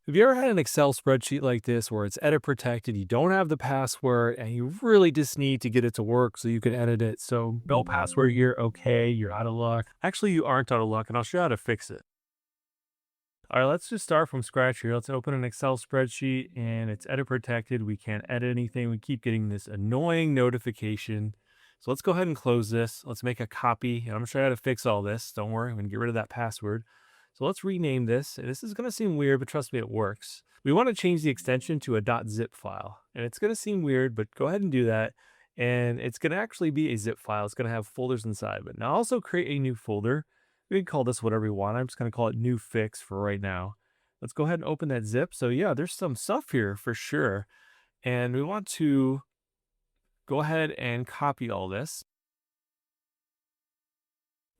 Have you ever had an Excel spreadsheet like this where it's edit protected, you don't have the password, and you really just need to get it to work so you can edit it? So no password, you're okay, you're out of luck. Actually, you aren't out of luck, and I'll show you how to fix it. All right, let's just start from scratch here. Let's open an Excel spreadsheet and it's edit protected. We can't edit anything. We keep getting this annoying notification. So let's go ahead and close this. Let's make a copy. And I'm gonna show you how to fix all this. Don't worry, I'm gonna get rid of that password. So let's rename this. And this is gonna seem weird, but trust me, it works. We want to change the extension to a .zip file. And it's gonna seem weird, but go ahead and do that. And it's gonna actually be a zip file. It's gonna have folders inside of it. Now also create a new folder. We can call this whatever we want. I'm just going to call it new fix for right now. Let's go ahead and open that zip. So yeah, there's some stuff here for sure. And we want to go ahead and copy all this.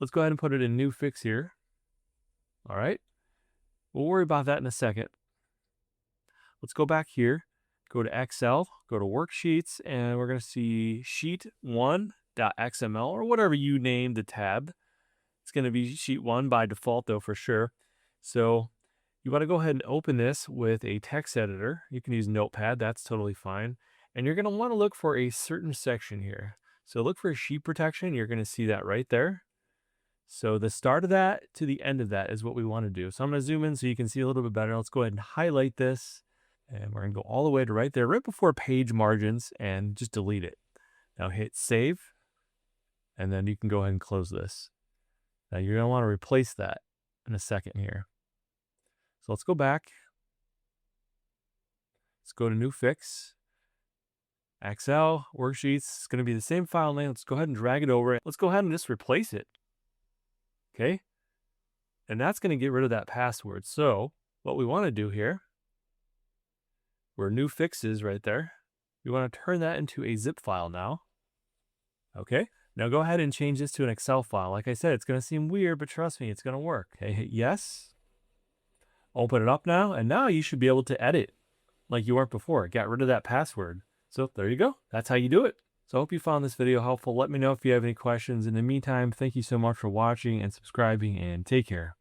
Let's go ahead and put it in new fix here. All right. We'll worry about that in a second. Let's go back here, go to Excel, go to worksheets, and we're going to see sheet1.xml or whatever you name the tab. It's going to be sheet 1 by default though for sure. So you want to go ahead and open this with a text editor. You can use Notepad, that's totally fine. And you're going to want to look for a certain section here. So look for sheet protection. You're going to see that right there. So the start of that to the end of that is what we want to do. So I'm going to zoom in so you can see a little bit better. Let's go ahead and highlight this. And we're going to go all the way to right there, right before page margins, and just delete it. Now hit save. And then you can go ahead and close this. Now you're going to want to replace that in a second here. So let's go back. Let's go to new fix. Excel, worksheets, it's going to be the same file name. Let's go ahead and drag it over. Let's go ahead and just replace it. Okay. And that's going to get rid of that password. So what we want to do here, where new fix is right there, we want to turn that into a zip file now. Okay. Now go ahead and change this to an Excel file. Like I said, it's going to seem weird, but trust me, it's going to work. Okay, hit yes. Open it up now, and now you should be able to edit like you weren't before. Got rid of that password. So there you go. That's how you do it. So I hope you found this video helpful. Let me know if you have any questions. In the meantime, thank you so much for watching and subscribing, and take care.